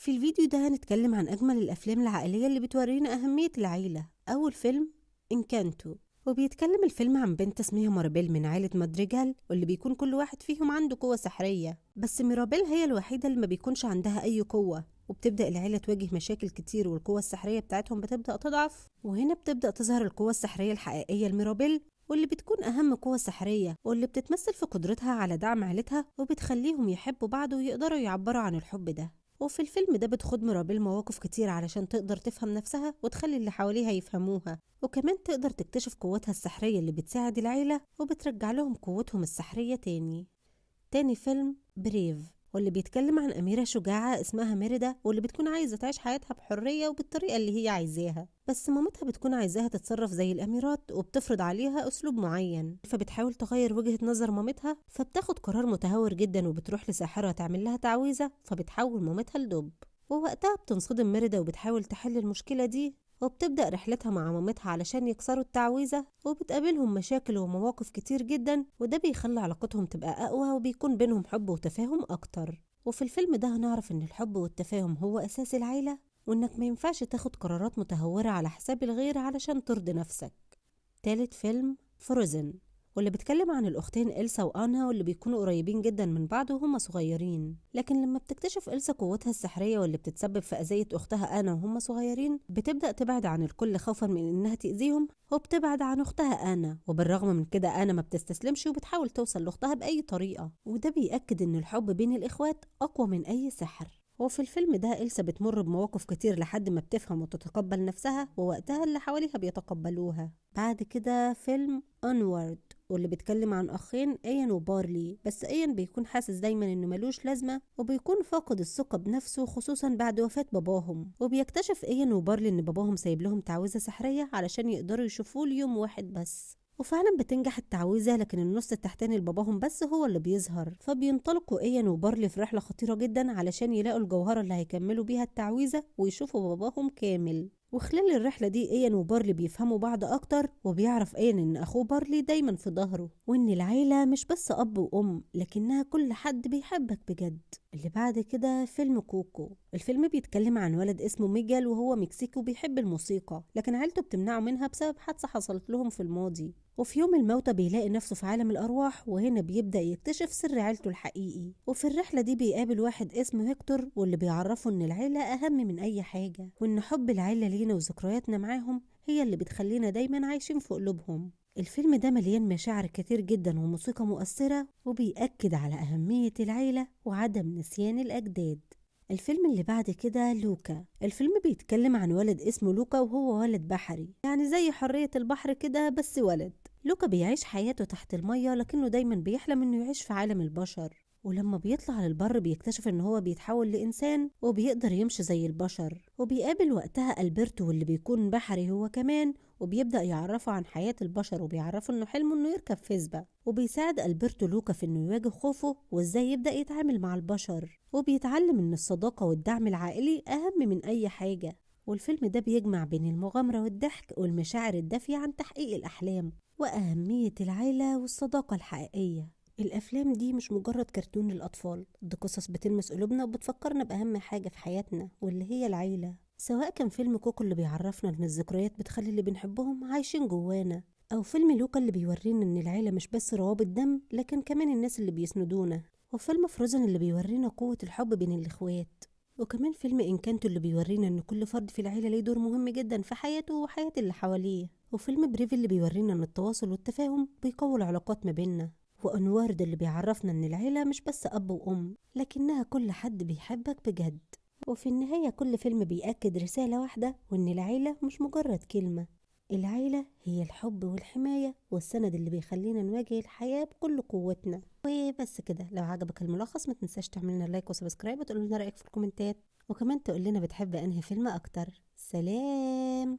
في الفيديو ده هنتكلم عن أجمل الأفلام العائلية اللي بتورينا أهمية العيلة. أول فيلم إنكانتو، وبيتكلم الفيلم عن بنت اسمها مارابيل من عائلة مادريجال، واللي بيكون كل واحد فيهم عنده قوة سحرية، بس ميرابيل هي الوحيدة اللي ما بيكونش عندها أي قوة. وبتبدأ العيلة تواجه مشاكل كتير والقوة السحرية بتاعتهم بتبدأ تضعف، وهنا بتبدأ تظهر القوة السحرية الحقيقية لميرابيل، واللي بتكون أهم قوة سحرية، واللي بتتمثل في قدرتها على دعم عيلتها وبتخليهم يحبوا بعض ويقدروا يعبروا عن الحب ده. وفي الفيلم ده بتخوض ميرابيل مواقف كتير علشان تقدر تفهم نفسها وتخلي اللي حواليها يفهموها، وكمان تقدر تكتشف قوتها السحرية اللي بتساعد العيلة وبترجع لهم قوتهم السحرية تاني. تاني فيلم بريف، واللي بيتكلم عن أميرة شجاعة اسمها ميريدا، واللي بتكون عايزة تعيش حياتها بحرية وبالطريقة اللي هي عايزاها، بس مامتها بتكون عايزاها تتصرف زي الأميرات وبتفرض عليها أسلوب معين، فبتحاول تغير وجهة نظر مامتها، فبتاخد قرار متهور جدا وبتروح لساحرة تعمل لها تعويذة فبتحول مامتها لدب. ووقتها بتنصدم ميريدا وبتحاول تحل المشكلة دي، وبتبدأ رحلتها مع مامتها علشان يكسروا التعويذة، وبتقابلهم مشاكل ومواقف كتير جدا، وده بيخلي علاقتهم تبقى أقوى وبيكون بينهم حب وتفاهم أكتر. وفي الفيلم ده هنعرف إن الحب والتفاهم هو أساس العيلة، وإنك ما ينفعش تاخد قرارات متهورة على حساب الغير علشان ترضي نفسك. تالت فيلم فروزن، واللي بيتكلم عن الأختين إلسا وآنا، واللي بيكونوا قريبين جدا من بعض وهم صغيرين، لكن لما بتكتشف إلسا قوتها السحرية واللي بتتسبب في أذية أختها آنا وهم صغيرين، بتبدأ تبعد عن الكل خوفا من إنها تأذيهم، وبتبعد عن أختها آنا. وبالرغم من كده آنا ما بتستسلمش وبتحاول توصل لأختها بأي طريقة، وده بيأكد إن الحب بين الإخوات أقوى من أي سحر. وفي الفيلم ده إلسا بتمر بمواقف كتير لحد ما بتفهم وتتقبل نفسها، ووقتها اللي حواليها بيتقبلوها. بعد كده فيلم أونورد، واللي بيتكلم عن أخين إيان وبارلي، بس إيان بيكون حاسس دايما إنه ملوش لازمة وبيكون فاقد الثقة بنفسه خصوصا بعد وفاة باباهم، وبيكتشف إيان وبارلي إن باباهم سايب لهم تعويذة سحرية علشان يقدروا يشوفوه ليوم واحد بس، وفعلا بتنجح التعويذة، لكن النص التحتاني لباباهم بس هو اللي بيظهر. فبينطلقوا إيان وبارلي في رحلة خطيرة جدا علشان يلاقوا الجوهرة اللي هيكملوا بيها التعويذة ويشوفوا باباهم كامل. وخلال الرحلة دي إيان وبارلي بيفهموا بعض أكتر، وبيعرف إيان إن أخوه بارلي دايما في ظهره، وإن العيلة مش بس أب وأم لكنها كل حد بيحبك بجد. اللي بعد كده فيلم كوكو، الفيلم بيتكلم عن ولد اسمه ميجال، وهو مكسيكي وبيحب الموسيقى، لكن عيلته بتمنعه منها بسبب حادثة حصلت لهم في الماضي. وفي يوم الموتى بيلاقي نفسه في عالم الأرواح، وهنا بيبدأ يكتشف سر عيلته الحقيقي. وفي الرحلة دي بيقابل واحد اسمه هيكتور، واللي بيعرفه إن العيلة أهم من أي حاجة، وإن حب العيلة لينا وذكرياتنا معاهم هي اللي بتخلينا دايما عايشين في قلوبهم. الفيلم ده مليان مشاعر كتير جدا وموسيقى مؤثرة، وبيأكد على أهمية العيلة وعدم نسيان الأجداد. الفيلم اللي بعد كده لوكا، الفيلم بيتكلم عن ولد اسمه لوكا، وهو ولد بحري، يعني زي حرية البحر كده بس ولد. لوكا بيعيش حياته تحت المية، لكنه دايما بيحلم انه يعيش في عالم البشر، ولما بيطلع للبر بيكتشف ان هو بيتحول لإنسان وبيقدر يمشي زي البشر. وبيقابل وقتها ألبرتو، واللي بيكون بحري هو كمان، وبيبدأ يعرفه عن حياة البشر وبيعرفه انه حلمه انه يركب فيسبا. وبيساعد ألبرتو لوكا في انه يواجه خوفه وازاي يبدأ يتعامل مع البشر، وبيتعلم ان الصداقة والدعم العائلي أهم من أي حاجة. والفيلم ده بيجمع بين المغامرة والضحك والمشاعر الدافية عن تحقيق الأحلام وأهمية العيلة والصداقة الحقيقية. الأفلام دي مش مجرد كرتون للأطفال، دي قصص بتلمس قلوبنا وبتفكرنا بأهم حاجة في حياتنا واللي هي العيلة. سواء كان فيلم كوكو اللي بيعرفنا إن الذكريات بتخلي اللي بنحبهم عايشين جوانا، أو فيلم لوكا اللي بيورينا إن العيلة مش بس روابط دم لكن كمان الناس اللي بيسندونا، وفيلم فروزن اللي بيورينا قوة الحب بين الإخوات، وكمان فيلم إنكانتو اللي بيورينا إن كل فرد في العيلة ليه دور مهم جدا في حياته وحياة اللي حواليه، وفيلم بريف اللي بيورينا إن التواصل والتفاهم بيقوي العلاقات ما بيننا، وأنوارد اللي بيعرفنا إن العيلة مش بس أب وأم لكنها كل حد بيحبك بجد. وفي النهاية كل فيلم بيأكد رسالة واحدة، وإن العيلة مش مجرد كلمة، العيلة هي الحب والحماية والسند اللي بيخلينا نواجه الحياة بكل قوتنا. وبس كده، لو عجبك الملخص ما تنساش تعمل لنا لايك وسبسكرايب وتقول لنا رأيك في الكومنتات، وكمان تقول لنا بتحب أنهي فيلم أكتر. سلام.